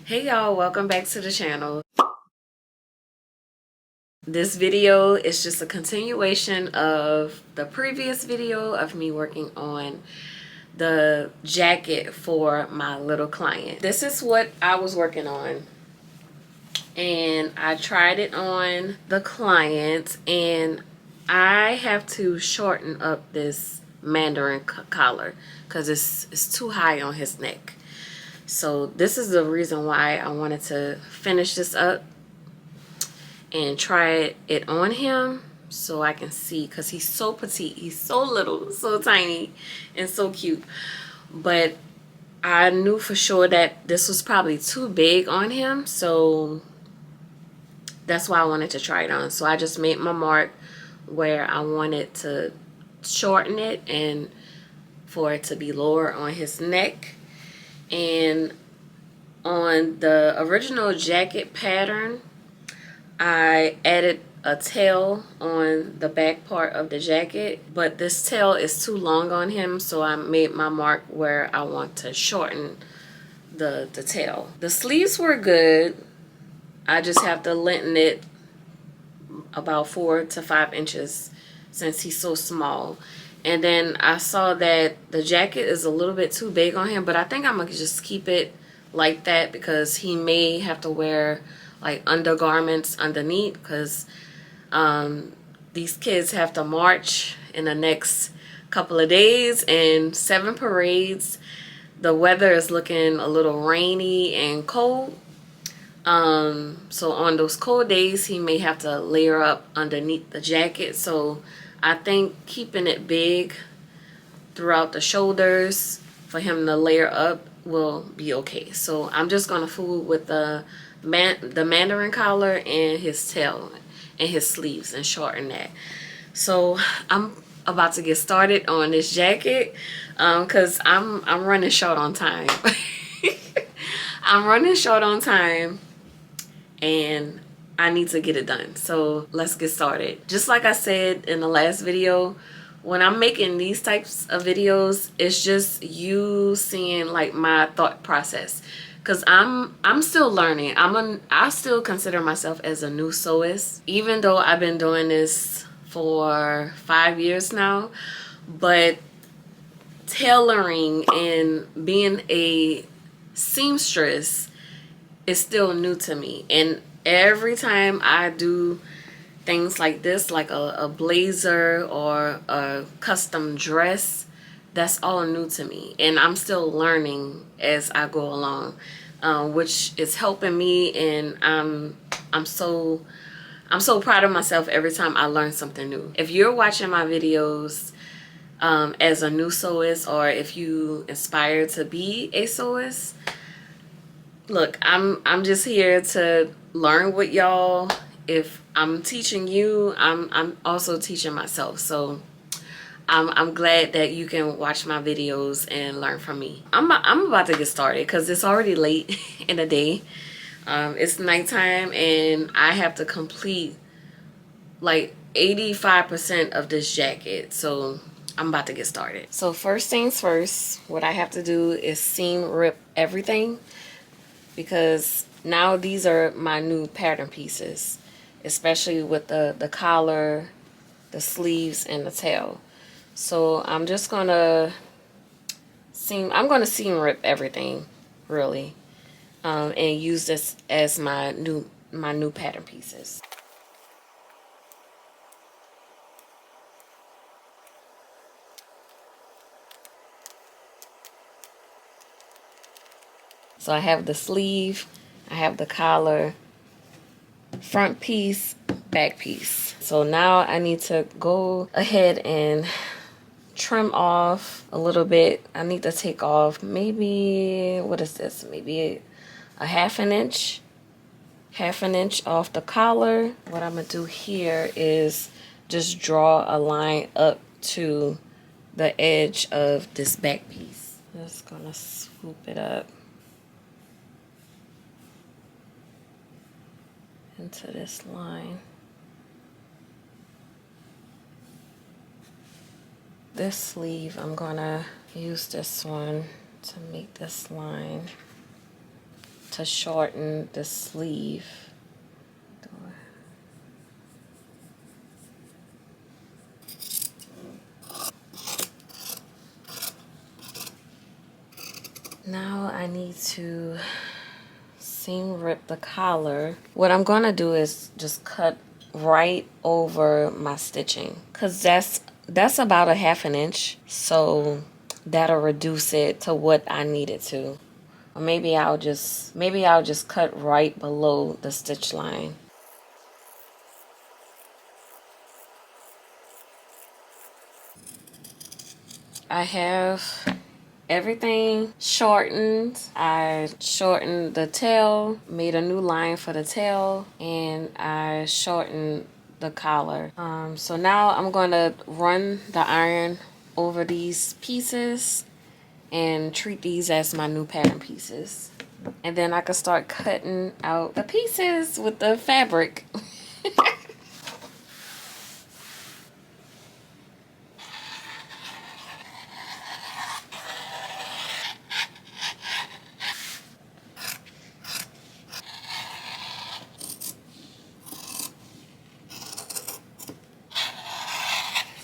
Hey y'all, welcome back to the channel. This video is just a continuation of the previous video of me working on the jacket for my little client. This is what I was working on, and I tried it on the client, and I have to shorten up this mandarin collar because it's too high on his neck. So this is the reason why I wanted to finish this up and try it on him so I can see, because he's so petite, he's so little, so tiny and so cute. But I knew for sure that this was probably too big on him, so that's why I wanted to try it on. So I just made my mark where I wanted to shorten it and for it to be lower on his neck. And on the original jacket pattern, I added a tail on the back part of the jacket, but this tail is too long on him, so I made my mark where I want to shorten the tail. The sleeves were good. I just have to lengthen it about 4 to 5 inches since he's so small. And then I saw that the jacket is a little bit too big on him, but I think I'm gonna just keep it like that because he may have to wear like undergarments underneath, because these kids have to march in the next couple of days and 7 parades. The weather is looking a little rainy and cold. So on those cold days, he may have to layer up underneath the jacket. So I think keeping it big throughout the shoulders for him to layer up will be okay. So I'm just gonna fool with the mandarin collar and his tail and his sleeves and shorten that. So I'm about to get started on this jacket because I'm running short on time. I'm running short on time and I need to get it done. So let's get started. Just like I said in the last video, when I'm making these types of videos, it's just you seeing like my thought process, because I'm still learning. I still consider myself as a new sewist, even though I've been doing this for 5 years now. But tailoring and being a seamstress is still new to me, and every time I do things like this, like a blazer or a custom dress, that's all new to me, and I'm still learning as I go along, which is helping me. And I'm so proud of myself every time I learn something new. If you're watching my videos as a new sewist, or if you aspire to be a sewist, look, I'm just here to learn with y'all. If I'm teaching you, I'm also teaching myself. So I'm glad that you can watch my videos and learn from me. I'm about to get started because it's already late in the day. It's nighttime and I have to complete like 85% of this jacket. So I'm about to get started. So first things first, what I have to do is seam rip everything, because now these are my new pattern pieces, especially with the collar, the sleeves, and the tail. So I'm just gonna seam rip everything, really, and use this as my new pattern pieces. So I have the sleeve, I have the collar, front piece, back piece. So now I need to go ahead and trim off a little bit. I need to take off maybe, what is this? Maybe a half an inch off the collar. What I'm gonna do here is just draw a line up to the edge of this back piece. Just gonna swoop it up into this line. This sleeve, I'm gonna use this one to make this line to shorten the sleeve. Now I need to seam rip the collar. What I'm gonna do is just cut right over my stitching, because that's about a 1/2 inch, so that'll reduce it to what I need it to. Or maybe I'll just cut right below the stitch line. I have everything shortened. I shortened the tail, made a new line for the tail, and I shortened the collar. So now I'm going to run the iron over these pieces and treat these as my new pattern pieces. And then I can start cutting out the pieces with the fabric.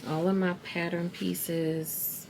All of my pattern pieces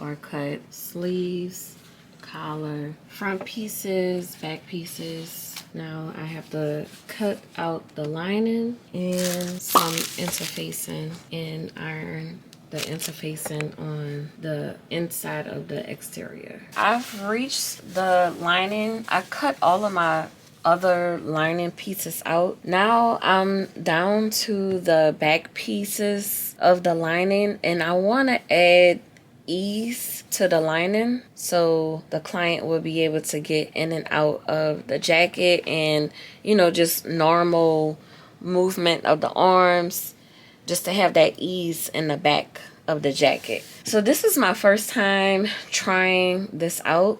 are cut. Sleeves, collar, front pieces, back pieces. Now I have to cut out the lining and some interfacing and iron the interfacing on the inside of the exterior. I've reached the lining. I cut all of my other lining pieces out. Now I'm down to the back pieces of the lining, and I want to add ease to the lining so the client will be able to get in and out of the jacket, and just normal movement of the arms, just to have that ease in the back of the jacket. So this is my first time trying this out,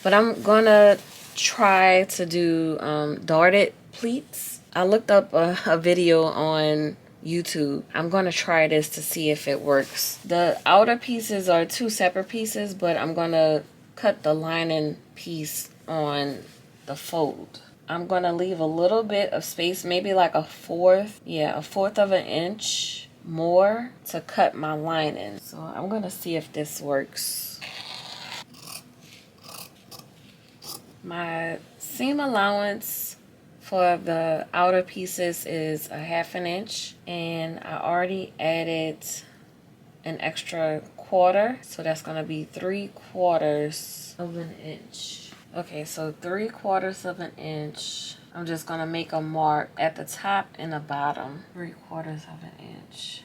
but I'm gonna try to do darted pleats. I looked up a video on YouTube. I'm gonna try this to see if it works. The outer pieces are 2 separate pieces, but I'm gonna cut the lining piece on the fold. I'm gonna leave a little bit of space, maybe like a 1/4 of an inch more to cut my lining. So I'm gonna see if this works. My seam allowance for the outer pieces is a 1/2 inch, and I already added an extra 1/4, so that's gonna be 3/4 of an inch. Okay, so 3/4 of an inch. I'm just gonna make a mark at the top and the bottom. 3/4 of an inch.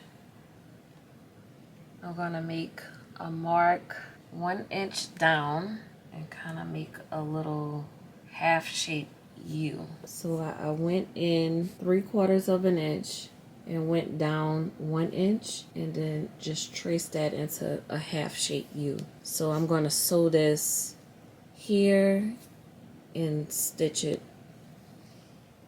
I'm gonna make a mark 1 inch down and kind of make a little half shape U. So I went in 3/4 of an inch and went down 1 inch, and then just traced that into a half shape U. So I'm going to sew this here and stitch it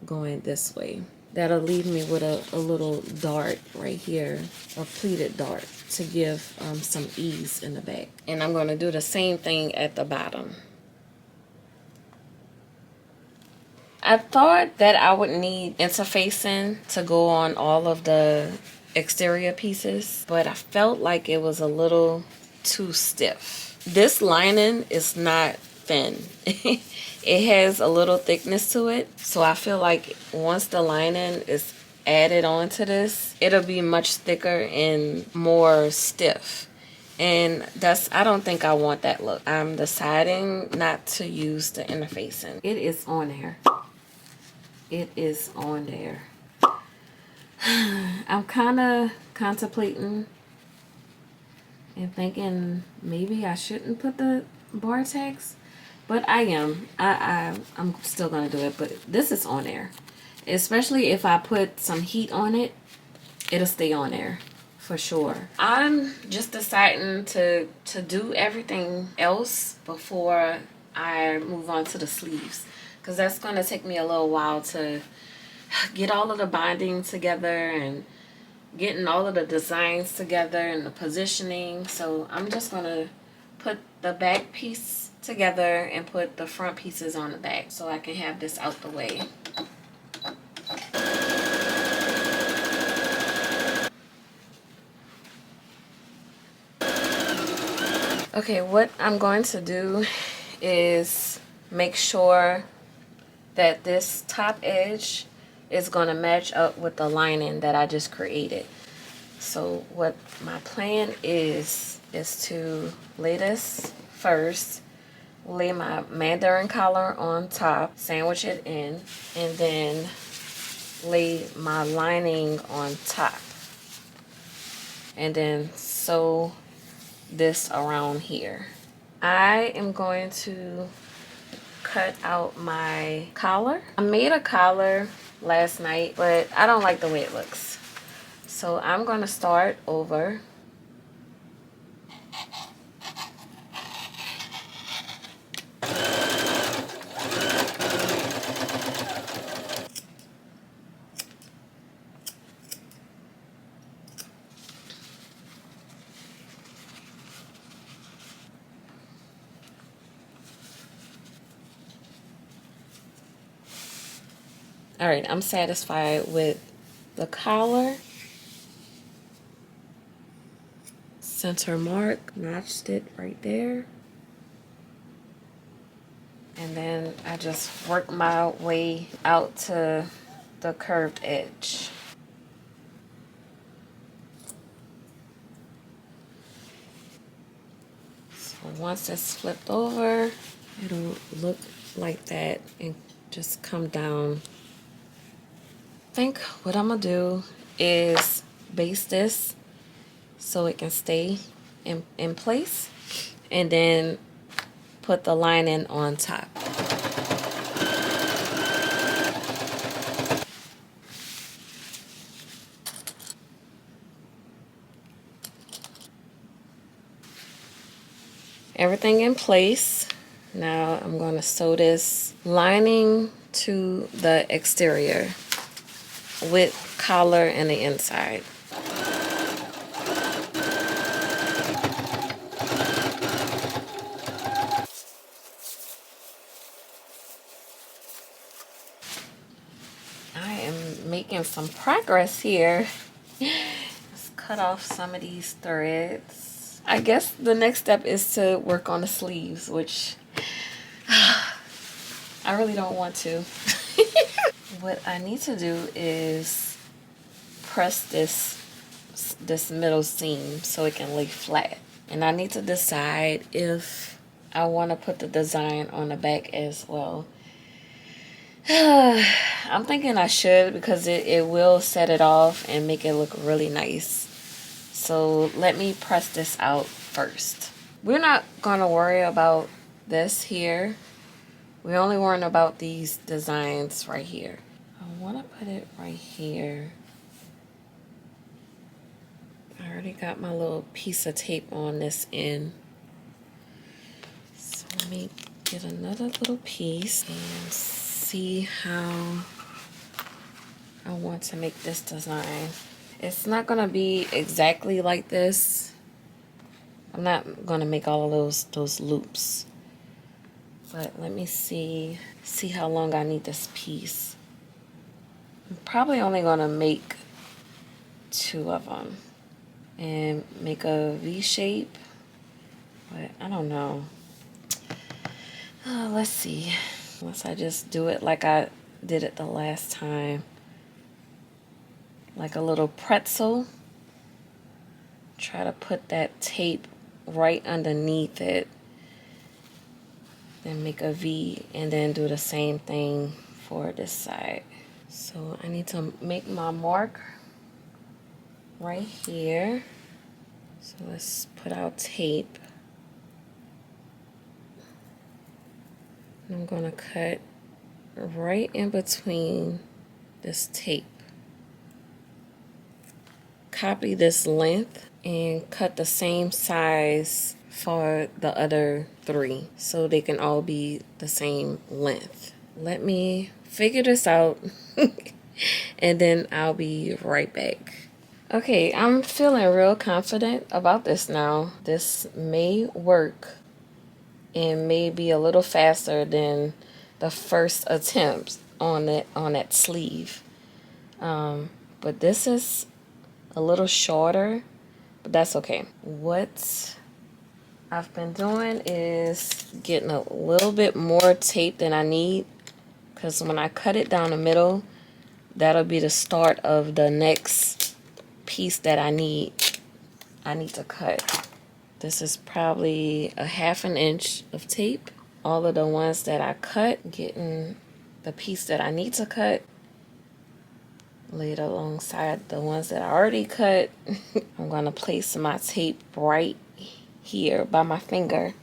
going this way. That'll leave me with a little dart right here, a pleated dart, to give some ease in the back. And I'm going to do the same thing at the bottom. I thought that I would need interfacing to go on all of the exterior pieces, but I felt like it was a little too stiff. This lining is not thin. It has a little thickness to it, so I feel like once the lining is added onto this, it'll be much thicker and more stiff. And I don't think I want that look. I'm deciding not to use the interfacing. It is on there. It is on there. I'm kind of contemplating and thinking maybe I shouldn't put the bar tags, but I am. I'm still gonna do it. But this is on there. Especially if I put some heat on it, it'll stay on there for sure. I'm just deciding to do everything else before I move on to the sleeves, because that's going to take me a little while to get all of the binding together and getting all of the designs together and the positioning. So I'm just going to put the back piece together and put the front pieces on the back so I can have this out the way. Okay, what I'm going to do is make sure that this top edge is going to match up with the lining that I just created. So what my plan is to lay this first, lay my mandarin collar on top, sandwich it in, and then lay my lining on top, and then sew this around here. I am going to cut out my collar. I made a collar last night, but I don't like the way it looks. So I'm going to start over. All right, I'm satisfied with the collar. Center mark, notched it right there. And then I just work my way out to the curved edge. So once it's flipped over, it'll look like that and just come down. I think what I'm gonna do is base this so it can stay in place, and then put the lining on top. Everything in place. Now I'm going to sew this lining to the exterior with collar in the inside. I am making some progress here. Let's cut off some of these threads. I guess the next step is to work on the sleeves, which I really don't want to. What I need to do is press this middle seam so it can lay flat. And I need to decide if I want to put the design on the back as well. I'm thinking I should, because it will set it off and make it look really nice. So let me press this out first. We're not going to worry about this here. We're only worrying about these designs right here. I want to put it right here. I already got my little piece of tape on this end. So let me get another little piece and see how I want to make this design. It's not going to be exactly like this. I'm not going to make all of those loops. But let me see how long I need this piece. I'm probably only going to make 2 of them and make a V shape, but I don't know. Let's see. Unless I just do it like I did it the last time, like a little pretzel. Try to put that tape right underneath it, then make a V, and then do the same thing for this side. So I need to make my mark right here. So let's put out tape. And I'm gonna cut right in between this tape. Copy this length and cut the same size for the other 3 so they can all be the same length. Let me figure this out and then I'll be right back. Okay, I'm feeling real confident about this now. This may work and maybe a little faster than the first attempt on that sleeve. But this is a little shorter, but that's okay. What I've been doing is getting a little bit more tape than I need, because when I cut it down the middle, that'll be the start of the next piece that I need to cut. This is probably a 1/2 inch of tape. All of the ones that I cut, getting the piece that I need to cut, laid alongside the ones that I already cut. I'm going to place my tape right here by my finger.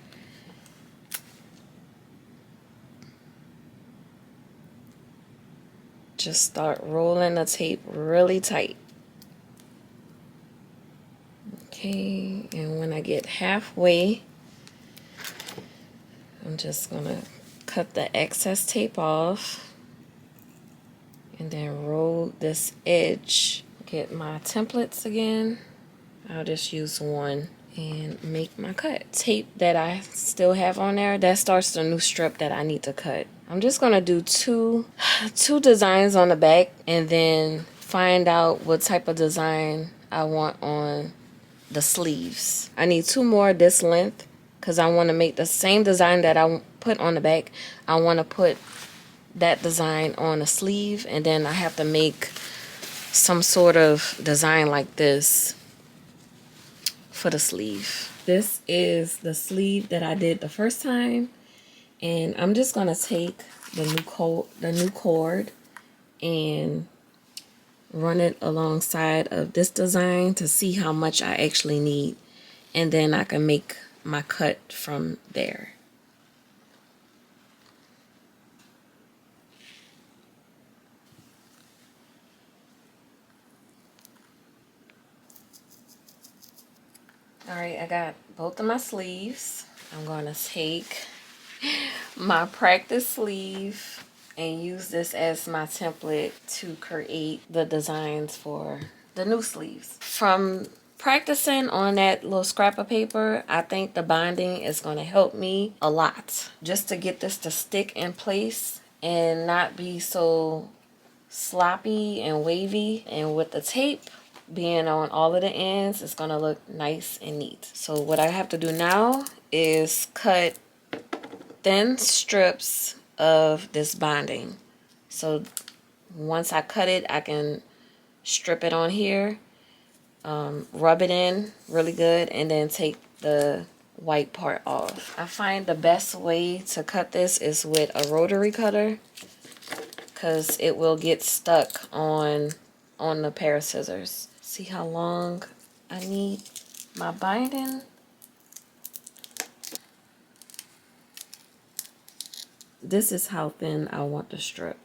Just start rolling the tape really tight. Okay, and when I get halfway, I'm just going to cut the excess tape off and then roll this edge. Get my templates again. I'll just use one and make my cut. Tape that I still have on there, that starts the new strip that I need to cut. I'm just gonna do two designs on the back and then find out what type of design I want on the sleeves. I need 2 more this length because I want to make the same design that I put on the back. I want to put that design on the sleeve, and then I have to make some sort of design like this for the sleeve. This is the sleeve that I did the first time, and I'm just gonna take the new cord and run it alongside of this design to see how much I actually need, and then I can make my cut from there. Alright, I got both of my sleeves. I'm going to take my practice sleeve and use this as my template to create the designs for the new sleeves. From practicing on that little scrap of paper, I think the binding is going to help me a lot. Just to get this to stick in place and not be so sloppy and wavy. And with the tape being on all of the ends, it's gonna look nice and neat. So what I have to do now is cut thin strips of this binding. So once I cut it, I can strip it on here, rub it in really good, and then take the white part off. I find the best way to cut this is with a rotary cutter, because it will get stuck on the pair of scissors. See how long I need my binding? This is how thin I want the strip.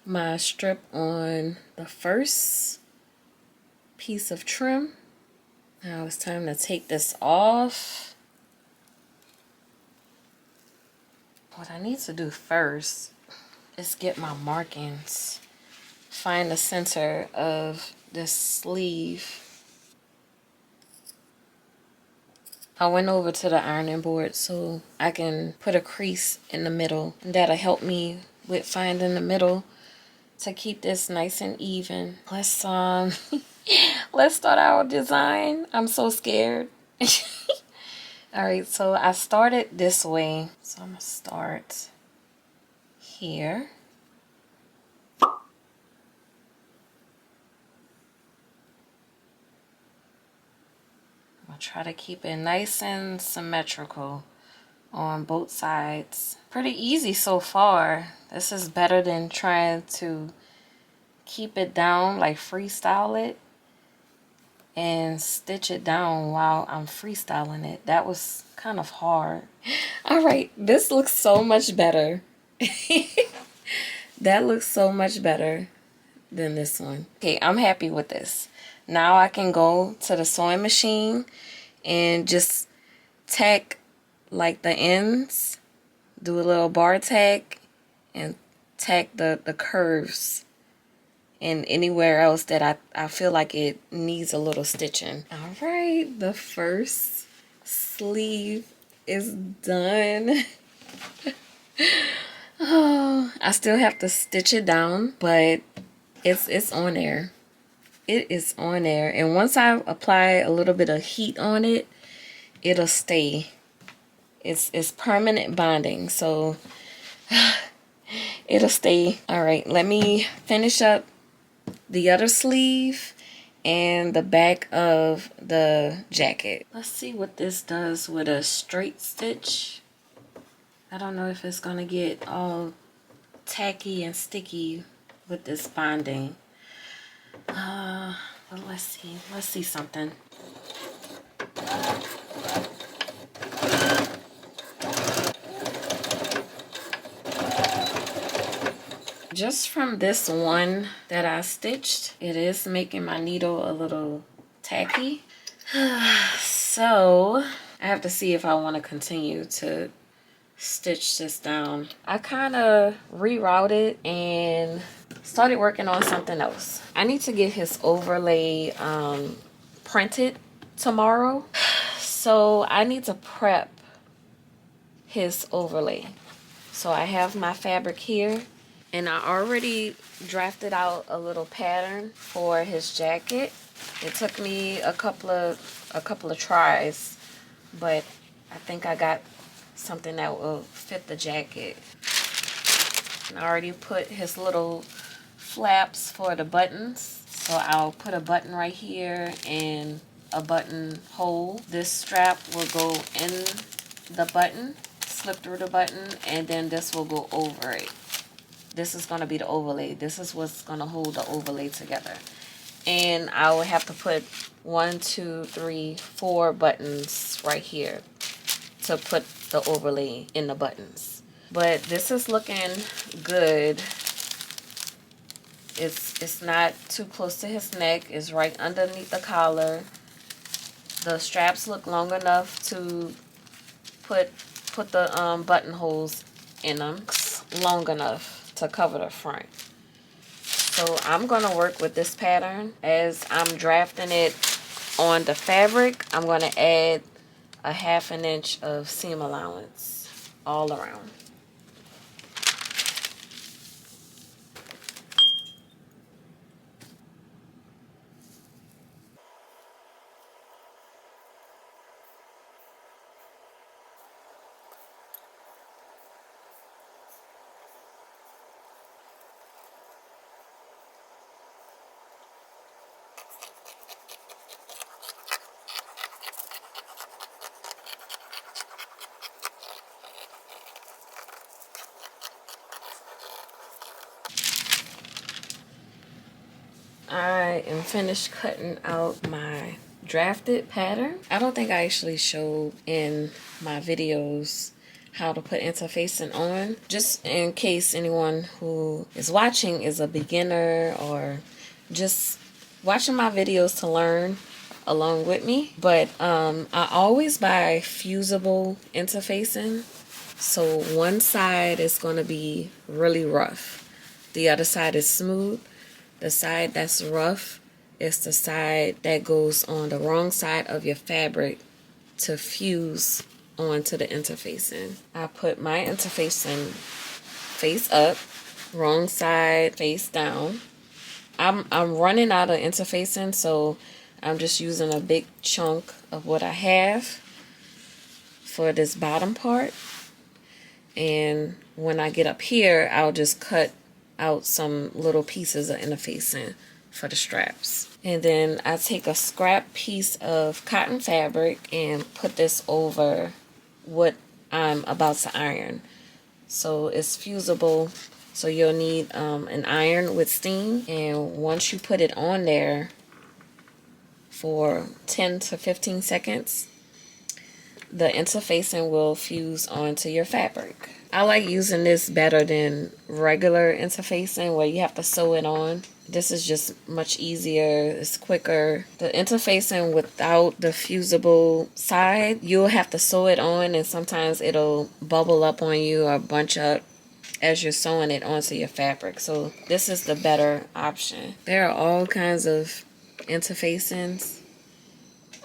My strip on the first piece of trim. Now it's time to take this off. What I need to do first is get my markings. Find the center of this sleeve. I went over to the ironing board so I can put a crease in the middle. And that'll help me with finding the middle to keep this nice and even. Let's let's start our design. I'm so scared. Alright, so I started this way. So I'm gonna start here. I'll try to keep it nice and symmetrical on both sides. Pretty easy so far. This is better than trying to keep it down, like freestyle it and stitch it down while I'm freestyling it. That was kind of hard. All right, this looks so much better. That looks so much better than this one. Okay, I'm happy with this. Now I can go to the sewing machine and just tack like the ends, do a little bar tack, and tack the curves and anywhere else that I feel like it needs a little stitching. All right, the first sleeve is done. Oh, I still have to stitch it down, but it's on there. It is on there, and once I apply a little bit of heat on it, it'll stay. It's permanent bonding, so it'll stay. All right, let me finish up the other sleeve and the back of the jacket. Let's see what this does with a straight stitch. I don't know if it's gonna get all tacky and sticky with this bonding. But let's see something. Just from this one that I stitched, it is making my needle a little tacky. So I have to see if I want to continue to stitch this down. I kind of rerouted and started working on something else. I need to get his overlay printed tomorrow. So I need to prep his overlay. So I have my fabric here, and I already drafted out a little pattern for his jacket. It took me a couple of tries, but I think I got something that will fit the jacket. And I already put his little flaps for the buttons. So I'll put a button right here and a button hole. This strap will go in the button, slip through the button, and then this will go over it. This is going to be the overlay. This is what's going to hold the overlay together. And I will have to put 1, 2, 3, 4 buttons right here to put the overlay in the buttons. But this is looking good. It's not too close to his neck. It's right underneath the collar. The straps look long enough to put the buttonholes in them. Long enough to cover the front. So I'm going to work with this pattern. As I'm drafting it on the fabric, I'm going to add a 1/2 inch of seam allowance all around. I am finished cutting out my drafted pattern. I don't think I actually showed in my videos how to put interfacing on. Just in case anyone who is watching is a beginner or just watching my videos to learn along with me. But I always buy fusible interfacing. So one side is going to be really rough. The other side is smooth. The side that's rough is the side that goes on the wrong side of your fabric to fuse onto the interfacing. I put my interfacing face up, wrong side face down. I'm running out of interfacing, so I'm just using a big chunk of what I have for this bottom part. And when I get up here, I'll just cut out some little pieces of interfacing for the straps. And then I take a scrap piece of cotton fabric and put this over what I'm about to iron. So it's fusible, so you'll need an iron with steam, and once you put it on there for 10 to 15 seconds, the interfacing will fuse onto your fabric. I like using this better than regular interfacing where you have to sew it on. This is just much easier. It's quicker. The interfacing without the fusible side, you'll have to sew it on, and sometimes it'll bubble up on you or bunch up. as you're sewing it onto your fabric. So this is the better option. There are all kinds of interfacings.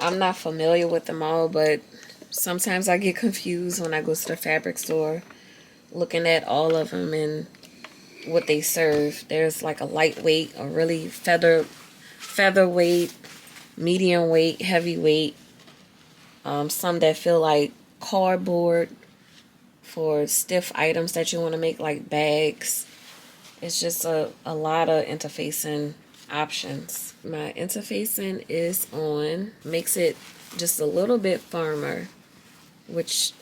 I'm not familiar with them all, but sometimes I get confused when I go to the fabric store looking at all of them and what they serve. There's like a lightweight, a really featherweight, medium weight, heavyweight. Some that feel like cardboard for stiff items that you want to make, like bags. It's just a lot of interfacing options. My interfacing is on, makes it just a little bit firmer, which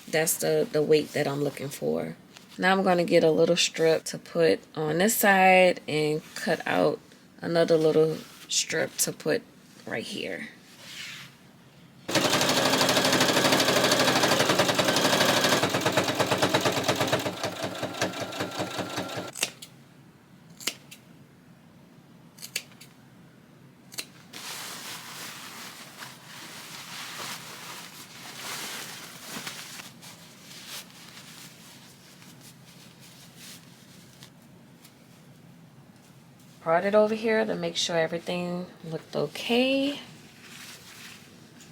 that's the weight that I'm looking for. Now I'm going to get a little strip to put on this side and cut out another little strip to put right here. Brought it over here to make sure everything looked okay.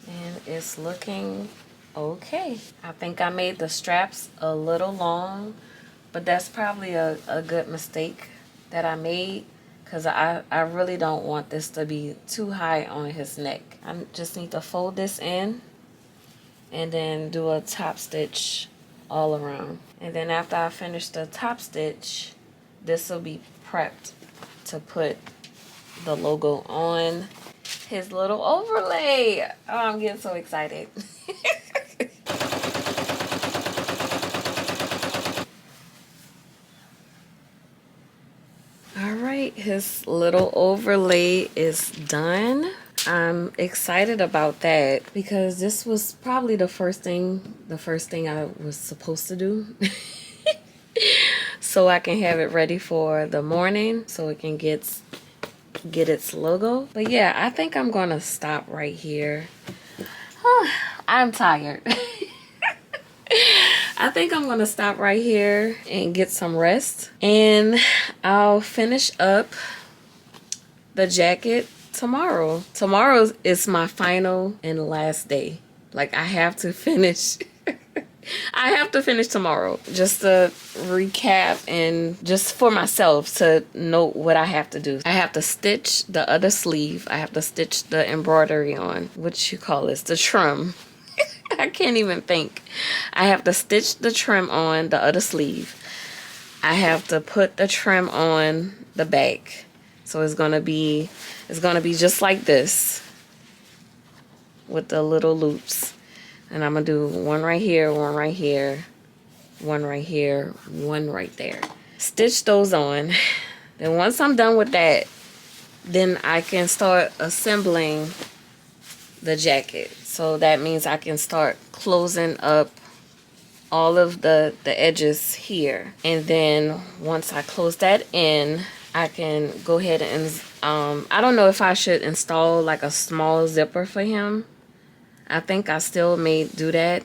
And it's looking okay. I think I made the straps a little long, but that's probably a good mistake that I made, because I really don't want this to be too high on his neck. I just need to fold this in and then do a top stitch all around. And then after I finish the top stitch, this will be prepped to put the logo on his little overlay. Oh, I'm getting so excited. All right, his little overlay is done. I'm excited about that because this was probably the first thing I was supposed to do. So I can have it ready for the morning so it can get its logo. But yeah, I think I'm gonna stop right here. I'm tired. I think I'm gonna stop right here and get some rest, and I'll finish up the jacket tomorrow. Tomorrow is my final and last day. Like, I have to finish. I have to finish tomorrow, just to recap and just for myself to note what I have to do. I have to stitch the other sleeve. I have to stitch the embroidery on, what you call this, the trim. I can't even think. I have to stitch the trim on the other sleeve. I have to put the trim on the back. So it's gonna be just like this with the little loops. And I'm gonna do one right here, one right here, one right here, one right there. Stitch those on. Then once I'm done with that, then I can start assembling the jacket. So that means I can start closing up all of the edges here. And then once I close that in, I can go ahead and, I don't know if I should install like a small zipper for him. I think I still may do that,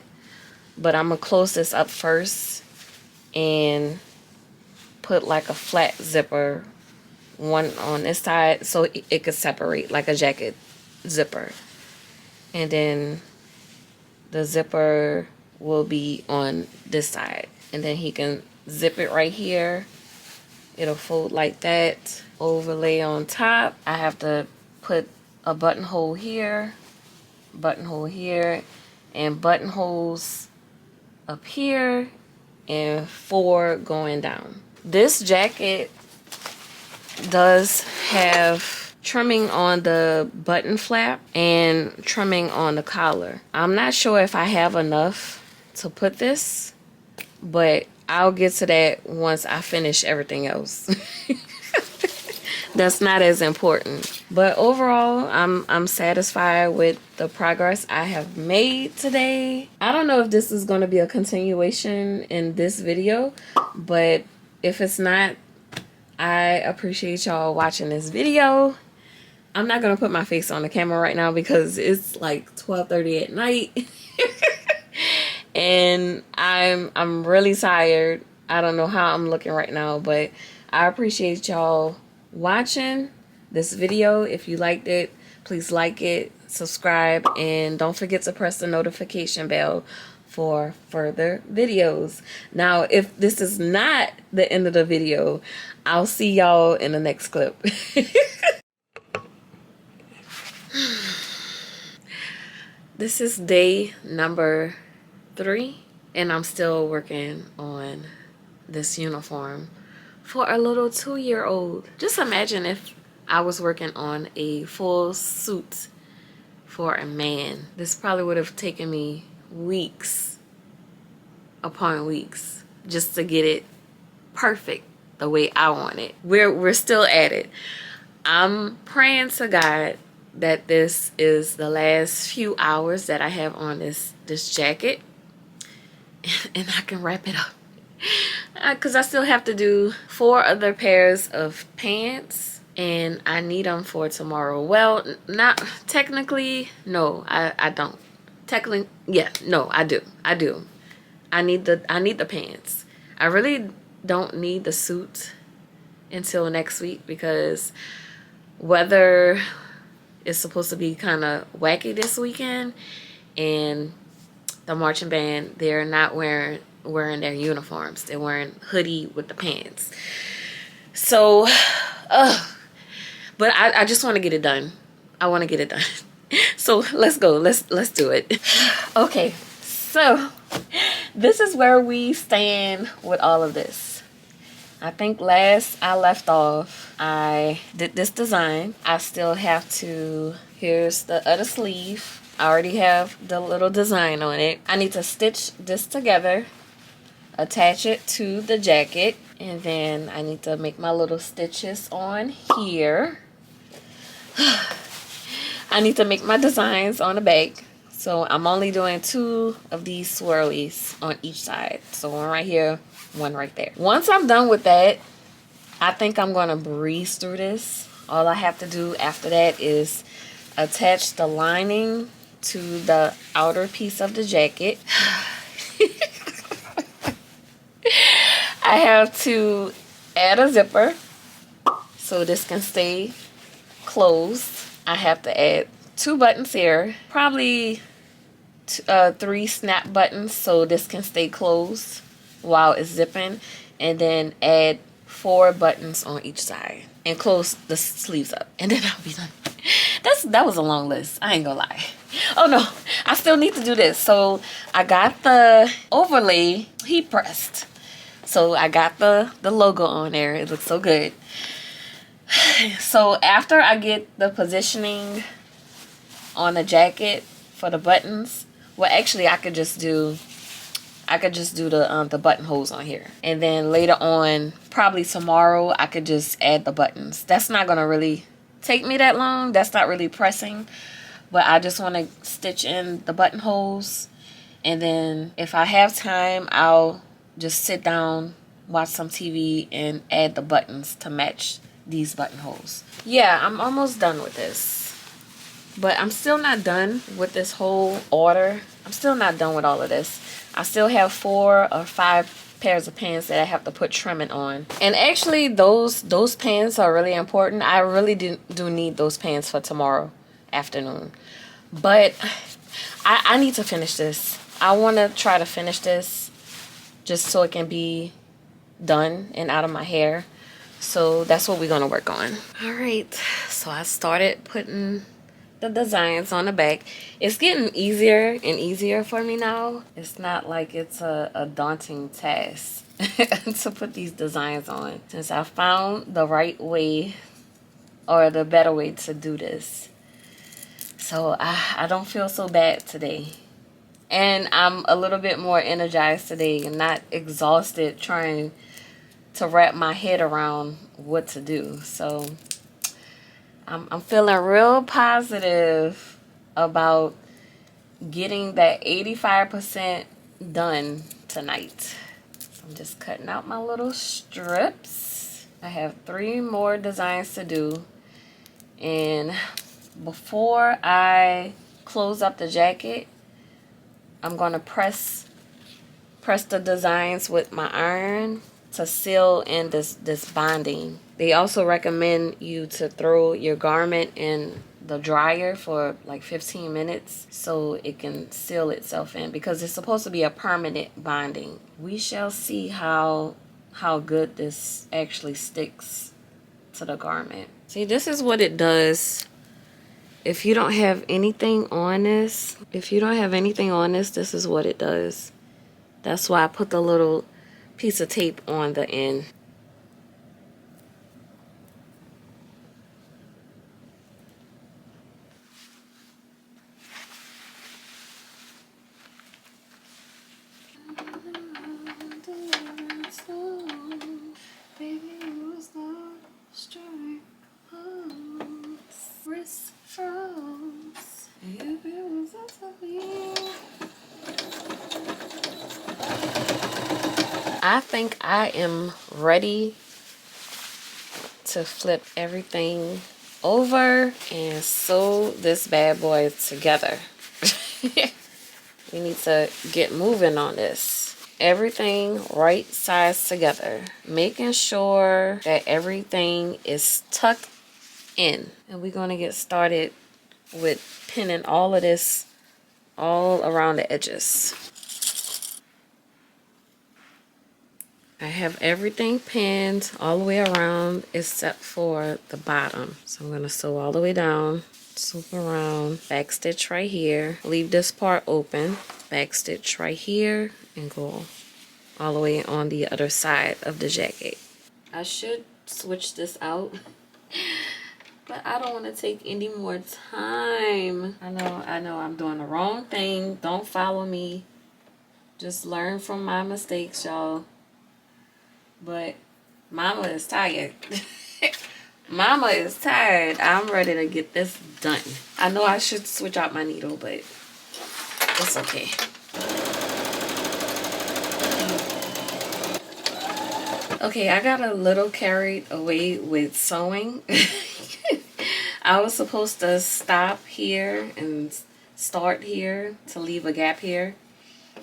but I'm gonna close this up first and put like a flat zipper, one on this side, so it could separate like a jacket zipper. And then the zipper will be on this side, and then he can zip it right here. It'll fold like that. Overlay on top. I have to put a buttonhole here, and buttonholes up here, and 4 going down. This jacket does have trimming on the button flap and trimming on the collar. I'm not sure if I have enough to put this, but I'll get to that once I finish everything else. That's not as important. But overall, I'm satisfied with the progress I have made today. I don't know if this is going to be a continuation in this video, but if it's not, I appreciate y'all watching this video. I'm not going to put my face on the camera right now because it's like 12:30 at night. And I'm really tired. I don't know how I'm looking right now, but I appreciate y'all watching this video. If you liked it, please like it, subscribe, and don't forget to press the notification bell for further videos. Now, if this is not the end of the video, I'll see y'all in the next clip. This is day number 3, and I'm still working on this uniform for a little 2-year-old. Just imagine if I was working on a full suit for a man. This probably would have taken me weeks upon weeks just to get it perfect the way I want it. We're still at it. I'm praying to God that this is the last few hours that I have on this jacket, and I can wrap it up. Because I still have to do 4 other pairs of pants, and I need them for tomorrow. Well, not technically, no, I don't. Technically, yeah, no, I do. I need the pants. I really don't need the suit until next week, because weather is supposed to be kind of wacky this weekend, and the marching band, they're not wearing their uniforms. They're wearing hoodie with the pants. So, but I just want to get it done. I want to get it done. So let's go. Let's do it. Okay, so this is where we stand with all of this. I think last I left off, I did this design. I still have to, here's the other sleeve. I already have the little design on it. I need to stitch this together, attach it to the jacket, and then I need to make my little stitches on here. I need to make my designs on the back. So I'm only doing 2 of these swirlies on each side. So one right here, one right there. Once I'm done with that, I think I'm going to breeze through this. All I have to do after that is attach the lining to the outer piece of the jacket. I have to add a zipper so this can stay closed. I have to add 2 buttons here, probably 3 snap buttons so this can stay closed while it's zipping, and then add 4 buttons on each side and close the sleeves up, and then I'll be done. That was a long list, I ain't gonna lie. Oh no, I still need to do this. So I got the overlay heat pressed, so I got the logo on there. It looks so good. So after I get the positioning on the jacket for the buttons, well, actually I could just do the buttonholes on here, and then later on, probably tomorrow, I could just add the buttons. That's not gonna really take me that long. That's not really pressing, but I just want to stitch in the buttonholes, and then if I have time, I'll just sit down, watch some TV, and add the buttons to match these buttonholes. Yeah, I'm almost done with this, but I'm still not done with this whole order. I'm still not done with all of this. I still have 4 or 5 pairs of pants that I have to put trimming on. And actually, those pants are really important. I really do need those pants for tomorrow afternoon. But I need to finish this. I want to try to finish this just so it can be done and out of my hair. So that's what we're going to work on. All right. So I started putting the designs on the back. It's getting easier and easier for me now. It's not like it's a daunting task to put these designs on, since I found the right way, or the better way to do this. So I don't feel so bad today, and I'm a little bit more energized today and not exhausted trying to wrap my head around what to do. So I'm feeling real positive about getting that 85% done tonight. So I'm just cutting out my little strips. I have 3 more designs to do. And before I close up the jacket, I'm going to press press the designs with my iron to seal in this bonding. They also recommend you to throw your garment in the dryer for like 15 minutes so it can seal itself in, because it's supposed to be a permanent bonding. We shall see how good this actually sticks to the garment. See, this is what it does. If you don't have anything on this, this is what it does. That's why I put the little piece of tape on the end. I think I am ready to flip everything over and sew this bad boy together. We need to get moving on this. Everything right sides together, making sure that everything is tucked in. And we're going to get started with pinning all of this all around the edges. I have everything pinned all the way around except for the bottom. So I'm going to sew all the way down, swoop around, back stitch right here, leave this part open, back stitch right here, and go all the way on the other side of the jacket. I should switch this out, but I don't want to take any more time. I know I'm doing the wrong thing. Don't follow me. Just learn from my mistakes, y'all. But mama is tired. Mama is tired. I'm ready to get this done. I know I should switch out my needle, but it's okay. Okay, I got a little carried away with sewing. I was supposed to stop here and start here to leave a gap here.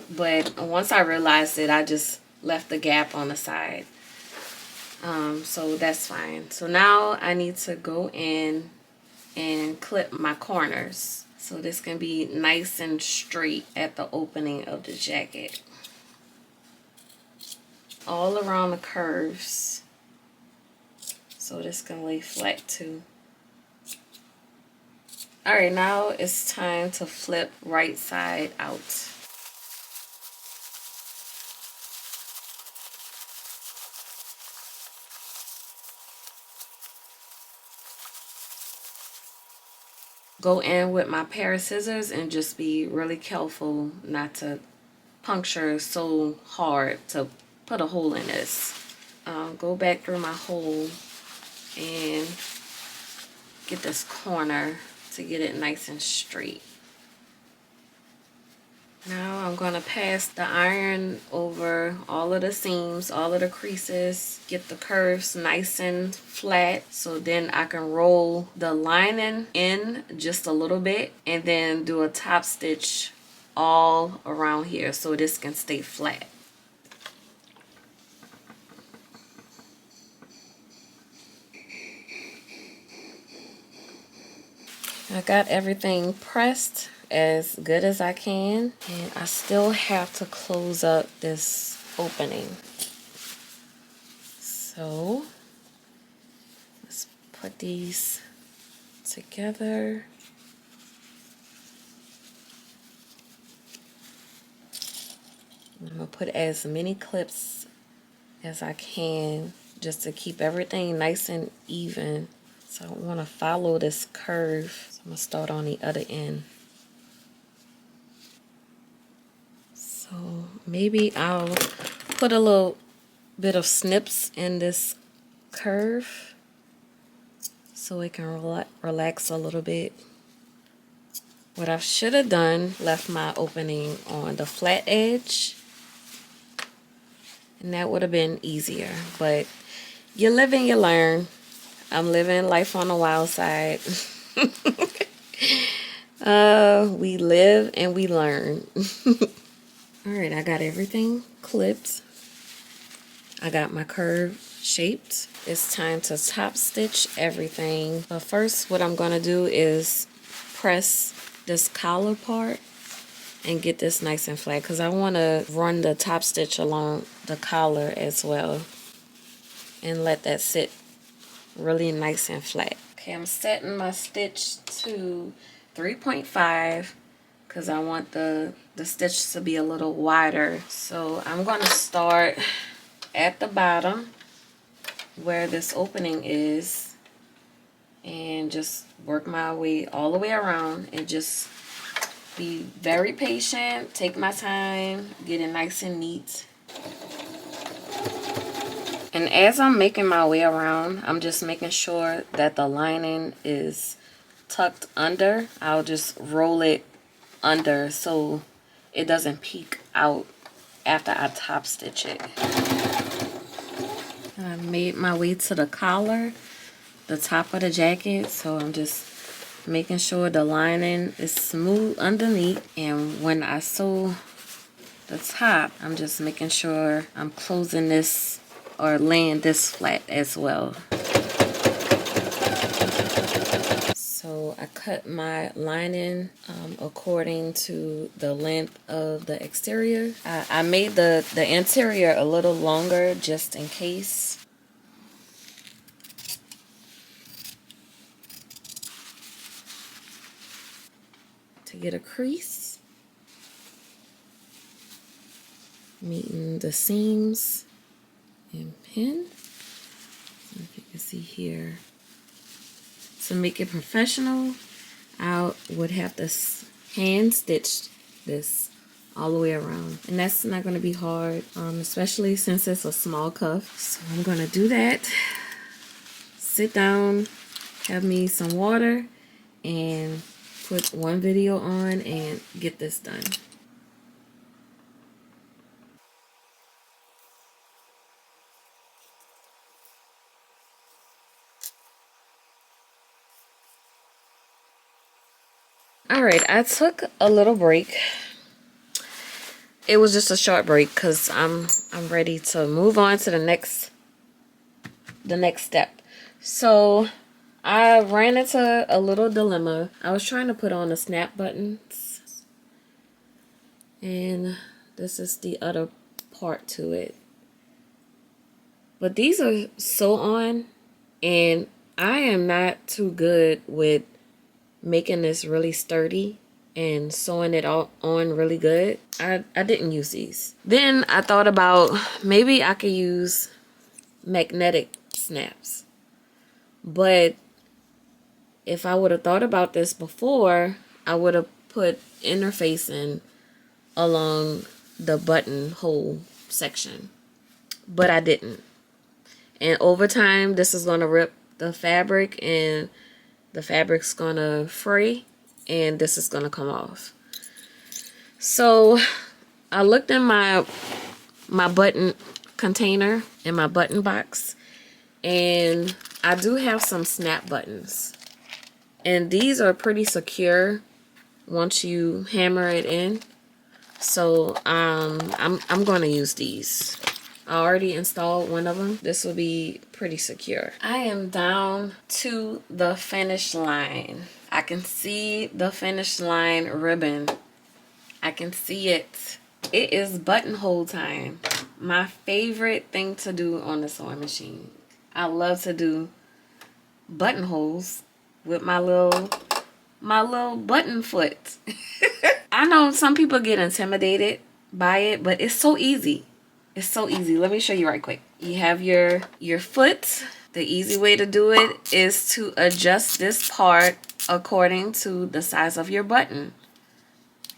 But once I realized it, I just left the gap on the side. So that's fine. So now I need to go in and clip my corners so this can be nice and straight at the opening of the jacket. All around the curves, so this can lay flat too. Alright, now it's time to flip right side out. Go in with my pair of scissors and just be really careful not to puncture so hard to put a hole in this. Go back through my hole and get this corner to get it nice and straight. Now I'm going to pass the iron over all of the seams, all of the creases, get the curves nice and flat, so then I can roll the lining in just a little bit and then do a top stitch all around here so this can stay flat. I got everything pressed as good as I can, and I still have to close up this opening. So let's put these together. I'm gonna put as many clips as I can just to keep everything nice and even. So I want to follow this curve. So I'm gonna start on the other end. So maybe I'll put a little bit of snips in this curve so it can relax a little bit. What I should have done, left my opening on the flat edge, and that would have been easier. But you live and you learn. I'm living life on the wild side. We live and we learn. All right, I got everything clipped. I got my curve shaped. It's time to top stitch everything. But first, what I'm gonna do is press this collar part and get this nice and flat, because I want to run the top stitch along the collar as well and let that sit really nice and flat. Okay, I'm setting my stitch to 3.5 because I want the stitch to be a little wider. So I'm going to start at the bottom where this opening is and just work my way all the way around and just be very patient, take my time, get it nice and neat. And as I'm making my way around, I'm just making sure that the lining is tucked under. I'll just roll it under so it doesn't peek out after I top stitch it. And I made my way to the collar, the top of the jacket, so I'm just making sure the lining is smooth underneath. And when I sew the top, I'm just making sure I'm closing this or laying this flat as well. So I cut my lining according to the length of the exterior. I made the interior a little longer just in case. To get a crease, meeting the seams and pin. If you can see here, to make it professional, I would have to hand stitch this all the way around, and that's not going to be hard, especially since it's a small cuff. So I'm going to do that, sit down, have me some water, and put one video on and get this done. All right, I took a little break. It was just a short break because I'm ready to move on to the next step. So I ran into a little dilemma. I was trying to put on the snap buttons, and this is the other part to it. But these are sew on, and I am not too good with making this really sturdy and sewing it all on really good. I didn't use these. Then I thought about maybe I could use magnetic snaps. But if I would have thought about this before, I would have put interfacing along the buttonhole section. But I didn't. And over time, this is going to rip the fabric, and the fabric's going to fray, and this is going to come off. So I looked in my button container, in my button box, and I do have some snap buttons. And these are pretty secure once you hammer it in. So I'm going to use these. I already installed one of them. This will be pretty secure. I am down to the finish line. I can see the finish line ribbon. I can see it. It is buttonhole time. My favorite thing to do on the sewing machine. I love to do buttonholes with my little button foot. I know some people get intimidated by it, but it's so easy. It's so easy. Let me show you right quick. You have your foot. The easy way to do it is to adjust this part according to the size of your button.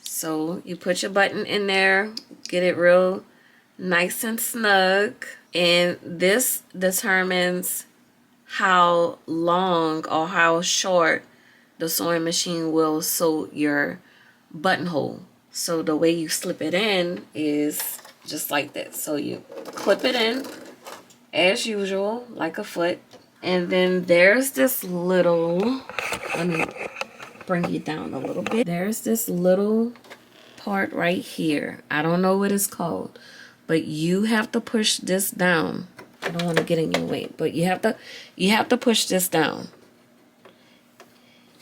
So you put your button in there, get it real nice and snug, and this determines how long or how short the sewing machine will sew your buttonhole. So the way you slip it in is just like this. So you clip it in as usual, like a foot. And then there's this little, let me bring you down a little bit. There's this little part right here. I don't know what it's called, but you have to push this down. I don't want to get in your way, but you have to push this down.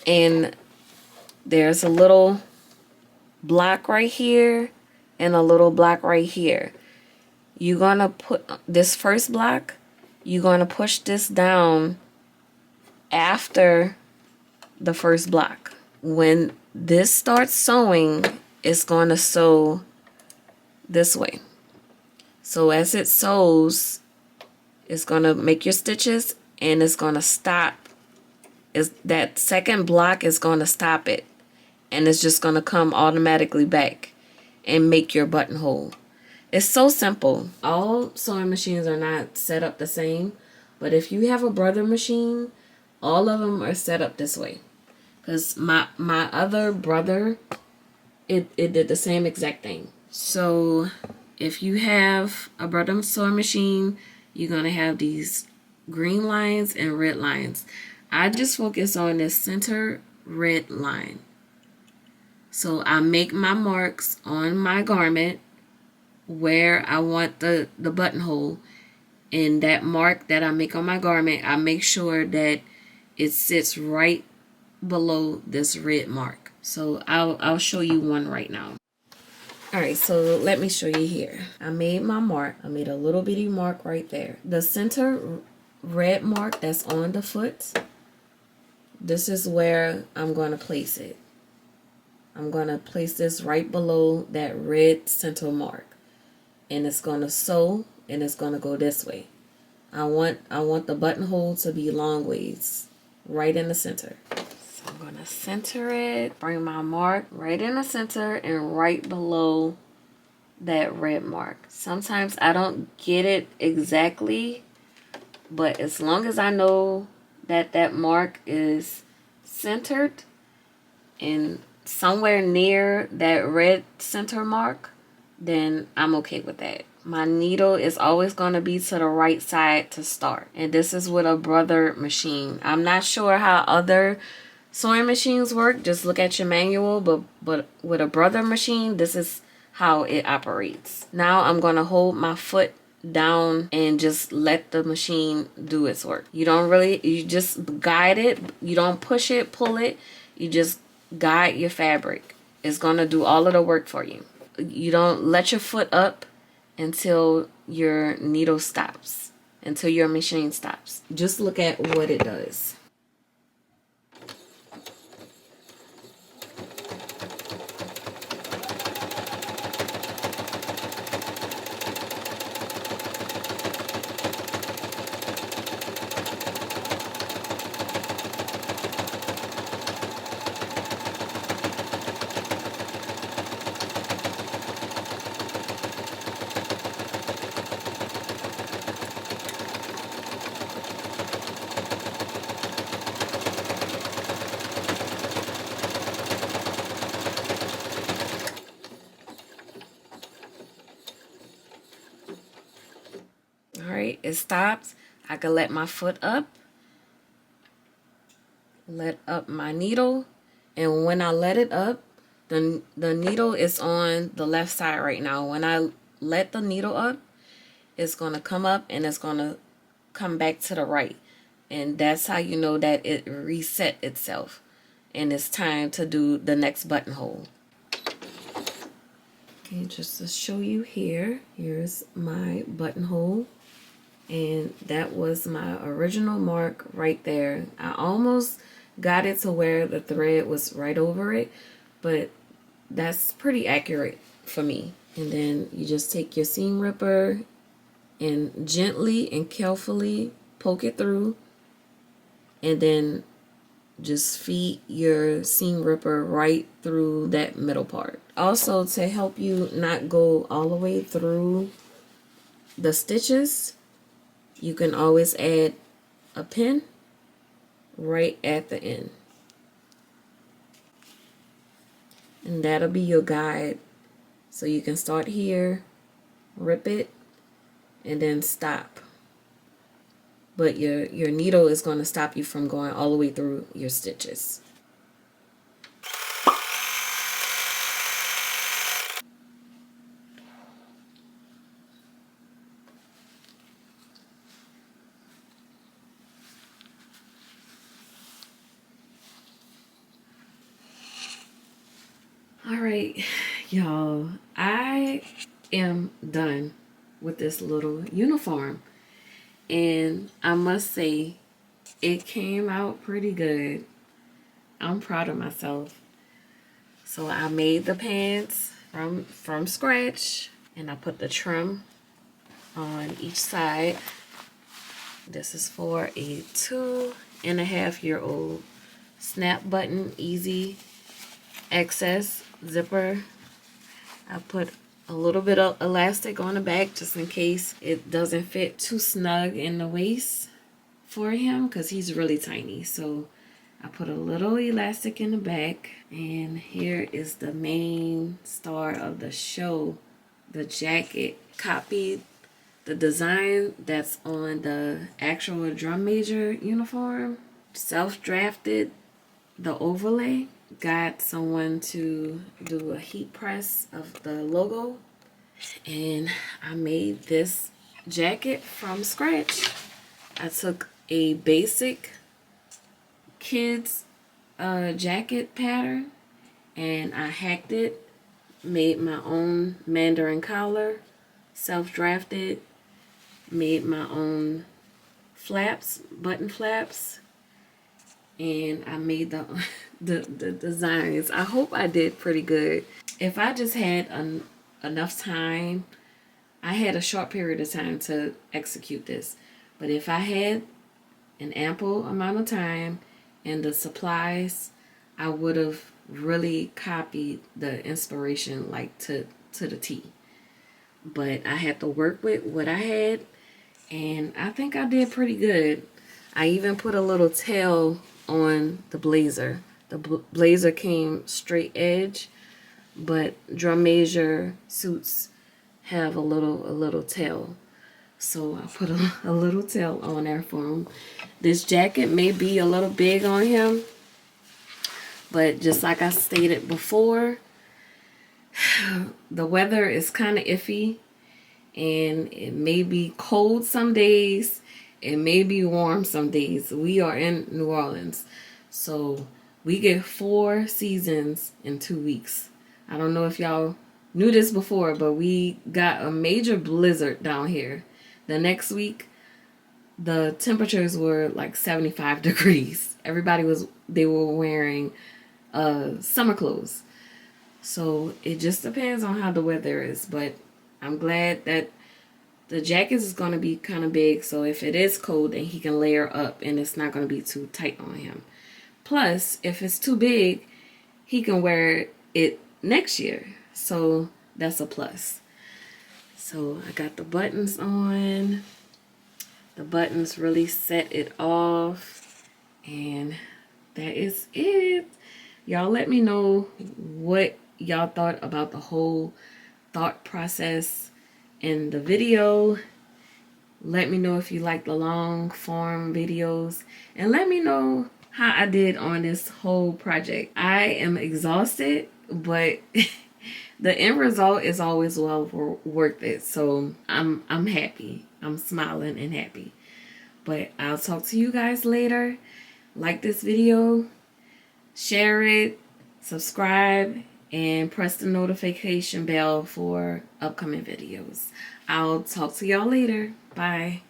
And there's a little block right here and a little block right here. You're going to put this first block, you're going to push this down after the first block. When this starts sewing, it's going to sew this way. So as it sews, it's going to make your stitches and it's going to stop. That second block is going to stop it, and it's just going to come automatically back and make your buttonhole. It's so simple. All sewing machines are not set up the same, but if you have a brother machine, all of them are set up this way. Because my other brother, it did the same exact thing. So if you have a brother sewing machine, you're going to have these green lines and red lines. I just focus on this center red line. So I make my marks on my garment where I want the buttonhole. And that mark that I make on my garment, I make sure that it sits right below this red mark. So I'll show you one right now. Alright, so let me show you here. I made my mark. I made a little bitty mark right there. The center red mark that's on the foot, this is where I'm going to place it. I'm going to place this right below that red center mark. And it's going to sew and it's going to go this way. I want the buttonhole to be long ways, right in the center. So I'm going to center it, bring my mark right in the center and right below that red mark. Sometimes I don't get it exactly, but as long as I know that that mark is centered and somewhere near that red center mark, then I'm okay with that. My needle is always going to be to the right side to start. And this is with a brother machine. I'm not sure how other sewing machines work. Just look at your manual. But with a brother machine, this is how it operates. Now I'm going to hold my foot down and just let the machine do its work. You just guide it. You don't push it, pull it. You just guide your fabric. It's going to do all of the work for you. You don't let your foot up until your needle stops, until your machine stops. Just look at what it does. Alright, it stops. I can let my foot up. Let up my needle. And when I let it up, the needle is on the left side right now. When I let the needle up, it's going to come up and it's going to come back to the right. And that's how you know that it reset itself. And it's time to do the next buttonhole. Okay, just to show you here, here's my buttonhole. And that was my original mark right there. I almost got it to where the thread was right over it, but that's pretty accurate for me. And then you just take your seam ripper and gently and carefully poke it through, and then just feed your seam ripper right through that middle part. Also, to help you not go all the way through the stitches, you can always add a pin right at the end. And that'll be your guide. So you can start here, rip it, and then stop. But your needle is going to stop you from going all the way through your stitches. All right, y'all, I am done with this little uniform, and I must say it came out pretty good. I'm proud of myself. So I made the pants from scratch, and I put the trim on each side. This is for a 2.5-year-old. Snap button, easy access zipper. I put a little bit of elastic on the back just in case it doesn't fit too snug in the waist for him, because he's really tiny. So I put a little elastic in the back, and here is the main star of the show, the jacket. Copied the design that's on the actual drum major uniform, self-drafted the overlay, got someone to do a heat press of the logo, and I made this jacket from scratch. I took a basic kids jacket pattern and I hacked it, made my own Mandarin collar, self-drafted, made my own flaps, button flaps, and I made the designs. I hope I did pretty good. If I just had enough time, I had a short period of time to execute this, but if I had an ample amount of time and the supplies, I would have really copied the inspiration like to the T. But I had to work with what I had, and I think I did pretty good. I even put a little tail on the blazer. The blazer came straight edge, but drum major suits have a little tail. So I put a little tail on there for him. This jacket may be a little big on him, but just like I stated before, the weather is kind of iffy, and it may be cold some days, it may be warm some days. We are in New Orleans, so we get 4 seasons in 2 weeks. I don't know if y'all knew this before, but we got a major blizzard down here. The next week, the temperatures were like 75 degrees. They were wearing summer clothes. So it just depends on how the weather is, but I'm glad that the jacket is going to be kind of big, so if it is cold, then he can layer up and it's not going to be too tight on him. Plus, if it's too big, he can wear it next year, so that's a plus. So I got the buttons on. The buttons really set it off, and that is it. Y'all let me know what y'all thought about the whole thought process in the video. Let me know if you like the long form videos, and let me know how I did on this whole project. I am exhausted, but the end result is always well worth it. So I'm happy. I'm smiling and happy. But I'll talk to you guys later. Like this video, share it, subscribe, and press the notification bell for upcoming videos. I'll talk to y'all later. Bye.